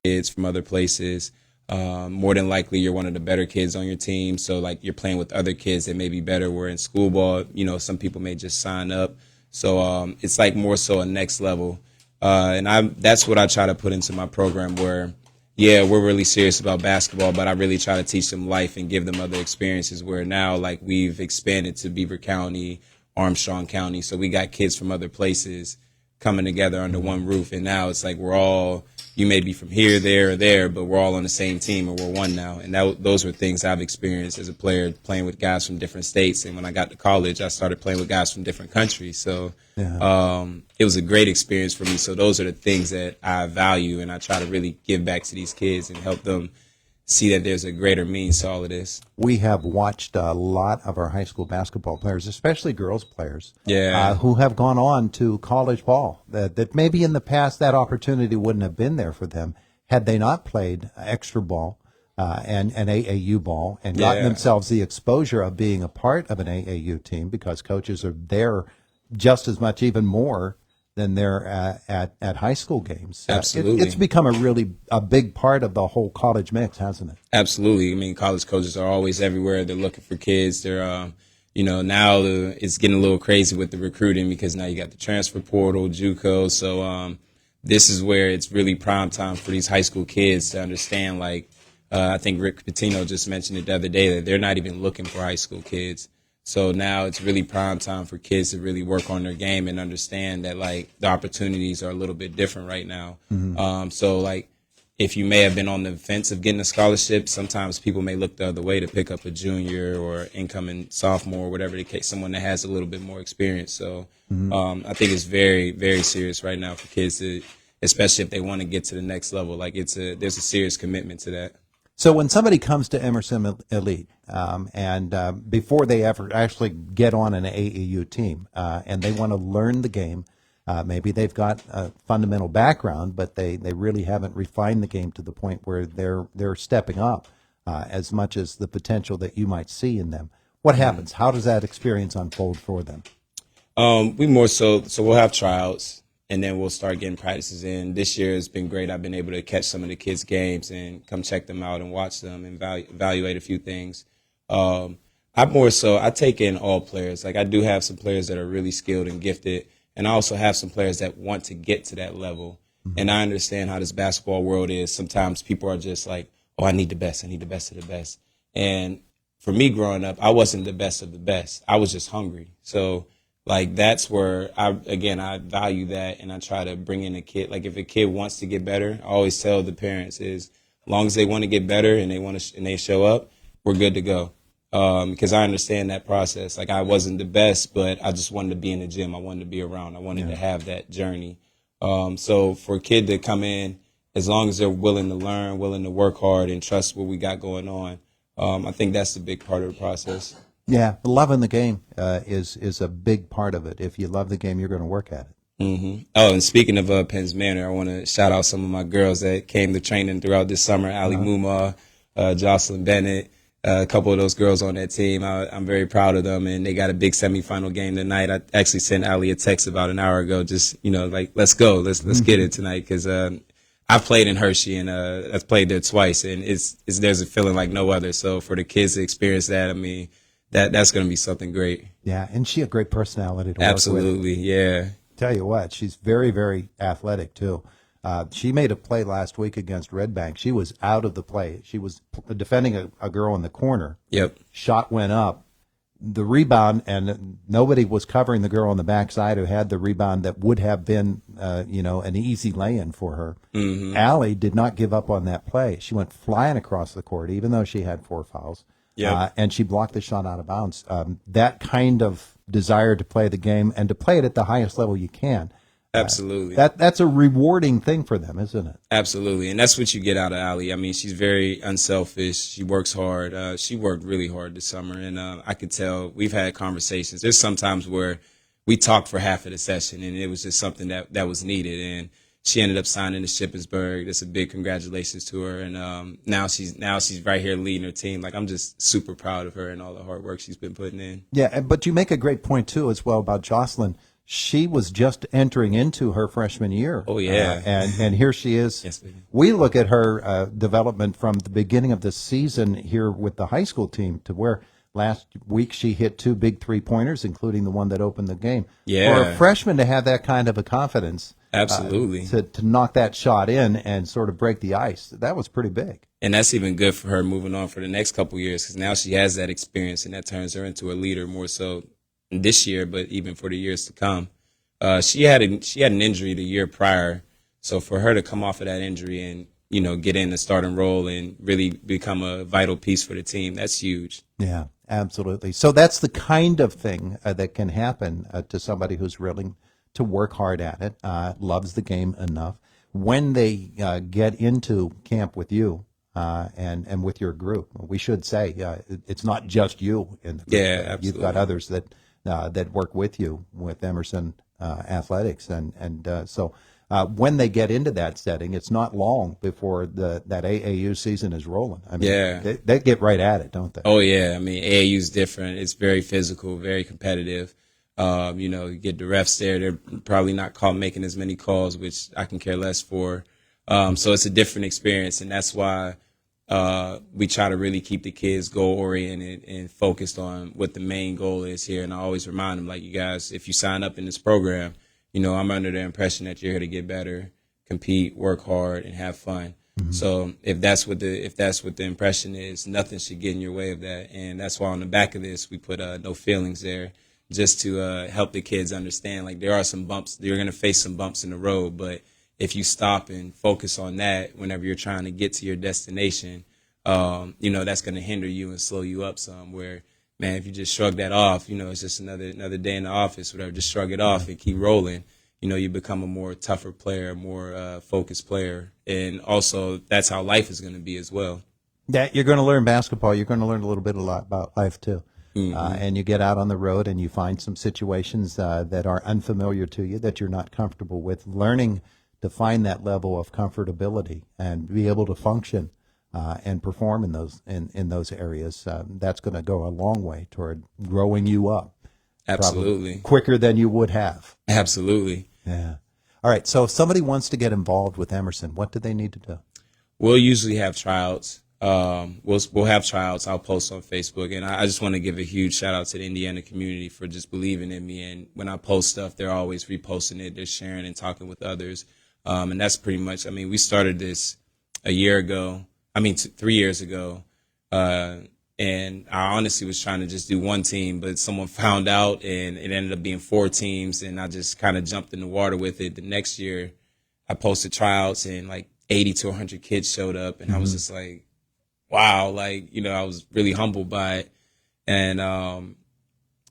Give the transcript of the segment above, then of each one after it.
kids from other places. More than likely, you're one of the better kids on your team. So, like, you're playing with other kids that may be better. Where in school ball, some people may just sign up. So it's like more so a next level. That's what I try to put into my program where, yeah, we're really serious about basketball, but I really try to teach them life and give them other experiences where now, like, we've expanded to Beaver County, Armstrong County. So we got kids from other places coming together under one roof. And now it's like you may be from here, there, or there, but we're all on the same team and we're one now. And those were things I've experienced as a player, playing with guys from different states. And when I got to college, I started playing with guys from different countries. So it was a great experience for me. So those are the things that I value, and I try to really give back to these kids and help them see that there's a greater meaning to all of this. We have watched a lot of our high school basketball players, especially girls players, Yeah. who have gone on to college ball. That maybe in the past that opportunity wouldn't have been there for them had they not played extra ball and an AAU ball and gotten themselves the exposure of being a part of an AAU team, because coaches are there just as much, even more, than they're at high school games. Absolutely. It's become a big part of the whole college mix, hasn't it? Absolutely. I mean, college coaches are always everywhere. They're looking for kids. They're, now it's getting a little crazy with the recruiting, because now you got the transfer portal, JUCO. So this is where it's really prime time for these high school kids to understand, like, I think Rick Pitino just mentioned it the other day, that they're not even looking for high school kids. So now it's really prime time for kids to really work on their game and understand that, like, the opportunities are a little bit different right now. So, like, if you may have been on the fence of getting a scholarship, sometimes people may look the other way to pick up a junior or incoming sophomore, whatever the case, someone that has a little bit more experience. So I think it's very, very serious right now for kids to, especially if they want to get to the next level. Like, there's a serious commitment to that. So when somebody comes to Emrsyn Elite, and before they ever actually get on an AAU team, and they want to learn the game, maybe they've got a fundamental background, but they really haven't refined the game to the point where they're stepping up as much as the potential that you might see in them. What happens? How does that experience unfold for them? We more so we'll have tryouts, and then we'll start getting practices in. This year has been great. I've been able to catch some of the kids' games and come check them out and watch them and evaluate a few things. I take in all players. Like, I do have some players that are really skilled and gifted, and I also have some players that want to get to that level. And I understand how this basketball world is. Sometimes people are just like, oh, I need the best. I need the best of the best. And for me growing up, I wasn't the best of the best. I was just hungry. So, like, that's where I value that, and I try to bring in a kid. Like, if a kid wants to get better, I always tell the parents as long as they want to get better and they show up, we're good to go. Because I understand that process. Like, I wasn't the best, but I just wanted to be in the gym. I wanted to be around. I wanted to have that journey. So for a kid to come in, as long as they're willing to learn, willing to work hard, and trust what we got going on, I think that's the big part of the process. Yeah, loving the game is a big part of it. If you love the game, you're going to work at it. Mm-hmm. Oh, and speaking of Penn's Manor, I want to shout out some of my girls that came to training throughout this summer. Ali Muma, Jocelyn Bennett, a couple of those girls on that team. I'm very proud of them, and they got a big semifinal game tonight. I actually sent Ali a text about an hour ago, just, like, let's go, let's get it tonight, because I've played in Hershey, and I've played there twice, and there's a feeling like no other. So for the kids to experience that, I mean, that's going to be something great. Yeah, and she a great personality to work with. Absolutely, yeah. Tell you what, she's very, very athletic too. She made a play last week against Red Bank. She was out of the play. She was defending a girl in the corner. Yep. Shot went up. The rebound, and nobody was covering the girl on the backside who had the rebound that would have been, an easy lay-in for her. Mm-hmm. Allie did not give up on that play. She went flying across the court, even though she had 4 fouls. Yeah, and she blocked the shot out of bounds. That kind of desire to play the game and to play it at the highest level you can. Absolutely. That's a rewarding thing for them, isn't it? Absolutely, and that's what you get out of Allie. I mean, she's very unselfish. She works hard. She worked really hard this summer, and I could tell we've had conversations. There's sometimes where we talked for half of the session, and it was just something that was needed, and she ended up signing to Shippensburg. That's a big congratulations to her. And now she's right here leading her team. Like, I'm just super proud of her and all the hard work she's been putting in. Yeah, but you make a great point, too, as well, about Jocelyn. she was just entering into her freshman year. Oh, yeah. And here she is. Yes, baby. We look at her development from the beginning of the season here with the high school team to where last week she hit 2 big 3-pointers, including the one that opened the game. Yeah. For a freshman to have that kind of a confidence, Absolutely. to knock that shot in and sort of break the ice, that was pretty big. And that's even good for her moving on for the next couple of years, because now she has that experience, and that turns her into a leader more so this year, but even for the years to come. She had an injury the year prior, so for her to come off of that injury and get in the starting role and really become a vital piece for the team, that's huge. Yeah, absolutely. So that's the kind of thing that can happen to somebody who's willing to work hard at it, loves the game enough. When they get into camp with you and with your group, we should say it's not just you in the group. Yeah, absolutely. You've got others that work with you with Emrsyn Athletics, and so when they get into that setting, it's not long before that AAU season is rolling. I mean, Yeah. they get right at it, don't they? Oh, yeah. I mean, AAU is different. It's very physical, very competitive. You get the refs there. They're probably not making as many calls, which I can care less for. So it's a different experience, and that's why we try to really keep the kids goal-oriented and focused on what the main goal is here. And I always remind them, like, you guys, if you sign up in this program, I'm under the impression that you're here to get better, compete, work hard, and have fun. Mm-hmm. So if that's what the impression is, nothing should get in your way of that. And that's why on the back of this we put no feelings there, just to help the kids understand, like, there are some bumps. You're going to face some bumps in the road, but if you stop and focus on that whenever you're trying to get to your destination, that's going to hinder you and slow you up some. Where, man, if you just shrug that off, it's just another day in the office, whatever. Just shrug it off and keep rolling. You become a more tougher player, more focused player, and also that's how life is going to be as well. Yeah, you're going to learn basketball. You're going to learn a little bit about life too. Mm-hmm. And you get out on the road and you find some situations that are unfamiliar to you, that you're not comfortable with. Learning to find that level of comfortability and be able to function and perform in those areas, that's going to go a long way toward growing you up. Absolutely. Quicker than you would have. Absolutely. Yeah. All right. So if somebody wants to get involved with Emrsyn, what do they need to do? We'll usually have tryouts. We'll have tryouts. I'll post on Facebook, and I just want to give a huge shout out to the Indiana community for just believing in me. And when I post stuff, they're always reposting it. They're sharing and talking with others. And that's pretty much. I mean, we started this a year ago. 3 years ago. And I honestly was trying to just do one team, but someone found out, and it ended up being 4 teams, and I just kind of jumped in the water with it. The next year, I posted tryouts, and like 80 to 100 kids showed up, and I was just like, wow, I was really humbled by it. And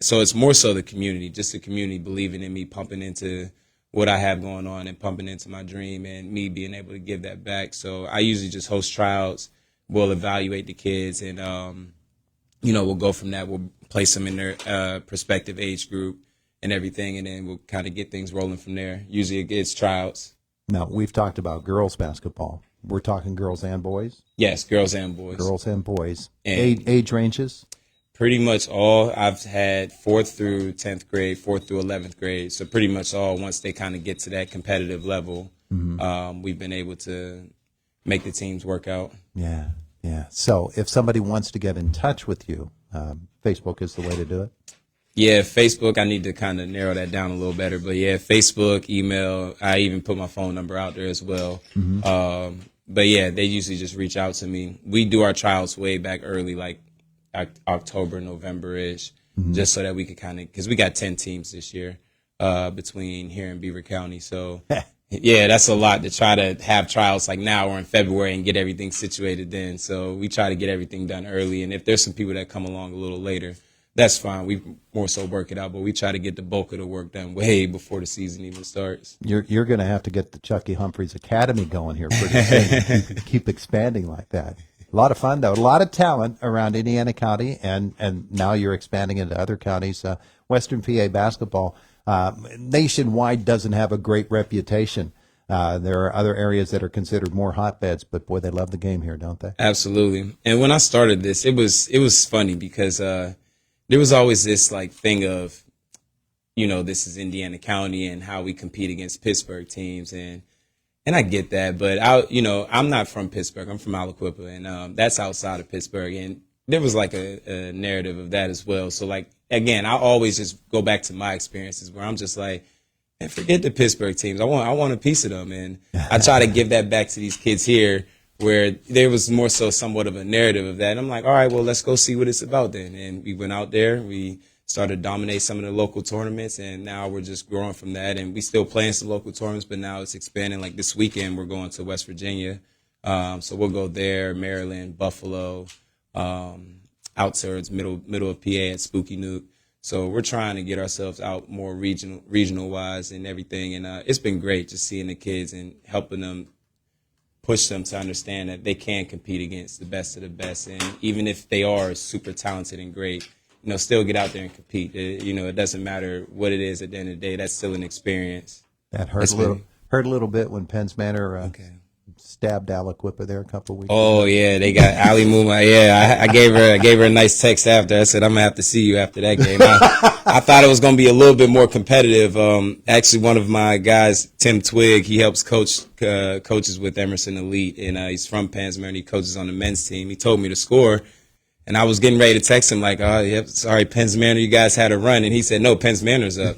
so it's more so the community, just the community believing in me, pumping into what I have going on and pumping into my dream, and me being able to give that back. So I usually just host tryouts. We'll evaluate the kids, and we'll go from that. We'll place them in their prospective age group and everything, and then we'll kind of get things rolling from there. Usually it's tryouts. Now, we've talked about girls basketball. We're talking girls and boys? Yes, girls and boys. Girls and boys. And age ranges? Pretty much all. I've had 4th through 10th grade, 4th through 11th grade. So pretty much all, once they kind of get to that competitive level, we've been able to make the teams work out. Yeah, yeah. So if somebody wants to get in touch with you, Facebook is the way to do it? Yeah, Facebook, I need to kind of narrow that down a little better. But, yeah, Facebook, email, I even put my phone number out there as well. But, yeah, they usually just reach out to me. We do our tryouts way back early, like October, November-ish, just so that we could kind of – because we got 10 teams this year between here and Beaver County. So, yeah, that's a lot to try to have tryouts like now or in February and get everything situated then. So we try to get everything done early. And if there's some people that come along a little later, that's fine. We more so work it out, but we try to get the bulk of the work done way before the season even starts. You're going to have to get the Chucky Humphries Academy going here pretty soon. Keep expanding like that. A lot of fun, though. A lot of talent around Indiana County, and now you're expanding into other counties. Western PA basketball nationwide doesn't have a great reputation. There are other areas that are considered more hotbeds, but boy, they love the game here, don't they? Absolutely. And when I started this, it was funny because there was always this like thing of this is Indiana County and how we compete against Pittsburgh teams. And I get that, but I'm not from Pittsburgh. I'm from Aliquippa, and that's outside of Pittsburgh. And there was like a narrative of that as well. So like, again, I always just go back to my experiences where I'm just like, and forget the Pittsburgh teams. I want a piece of them. And I try to give that back to these kids here where there was more so somewhat of a narrative of that. And I'm like, all right, well, let's go see what it's about then. And we went out there. We started to dominate some of the local tournaments, and now we're just growing from that. And we still playing some local tournaments, but now it's expanding. Like this weekend, we're going to West Virginia. So we'll go there, Maryland, Buffalo, out towards middle of PA at Spooky Nuke. So we're trying to get ourselves out more regional wise and everything. And it's been great just seeing the kids and helping them, push them to understand that they can compete against the best of the best. And even if they are super talented and great, still get out there and compete. It doesn't matter what it is at the end of the day. That's still an experience. That hurt a little bit when Penns Manor stabbed Aliquippa there a couple of weeks ago. Yeah, they got Ali Muma. Yeah, I gave her a nice text after. I said, I'm gonna have to see you after that game. I thought it was gonna be a little bit more competitive. Actually, one of my guys, Tim Twigg, he helps coaches with Emrsyn Elite, and he's from Penns Manor. He coaches on the men's team. He told me to score. And I was getting ready to text him like, oh, yep, sorry, Penns Manor, you guys had a run. And he said, no, Penns Manor's up.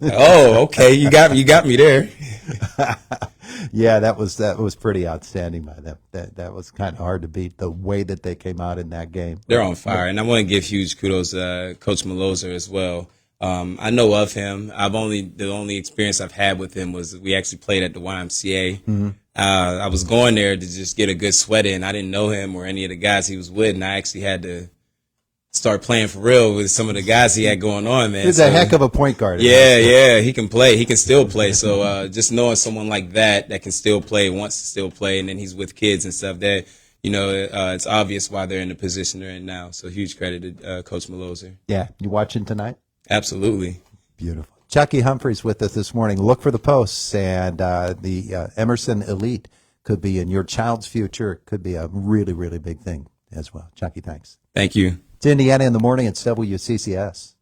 Oh, okay, you got me there. Yeah, that was pretty outstanding by them. That was kind of hard to beat, the way that they came out in that game. They're on fire. And I want to give huge kudos to Coach Malozer as well. I know of him. The only experience I've had with him was we actually played at the YMCA. Mm-hmm. I was going there to just get a good sweat in. I didn't know him or any of the guys he was with, and I actually had to start playing for real with some of the guys he had going on, man. He's a heck of a point guard. Yeah, he can play. He can still play. So just knowing someone like that can still play, wants to still play, and then he's with kids and stuff, that, it's obvious why they're in the position they're in now. So huge credit to Coach Malozer. Yeah. You watching tonight? Absolutely. Beautiful. Chucky Humphries with us this morning. Look for the posts, and the Emrsyn Elite could be in your child's future. It could be a really, really big thing as well. Chucky, thanks. Thank you. It's Indiana in the Morning. It's WCCS.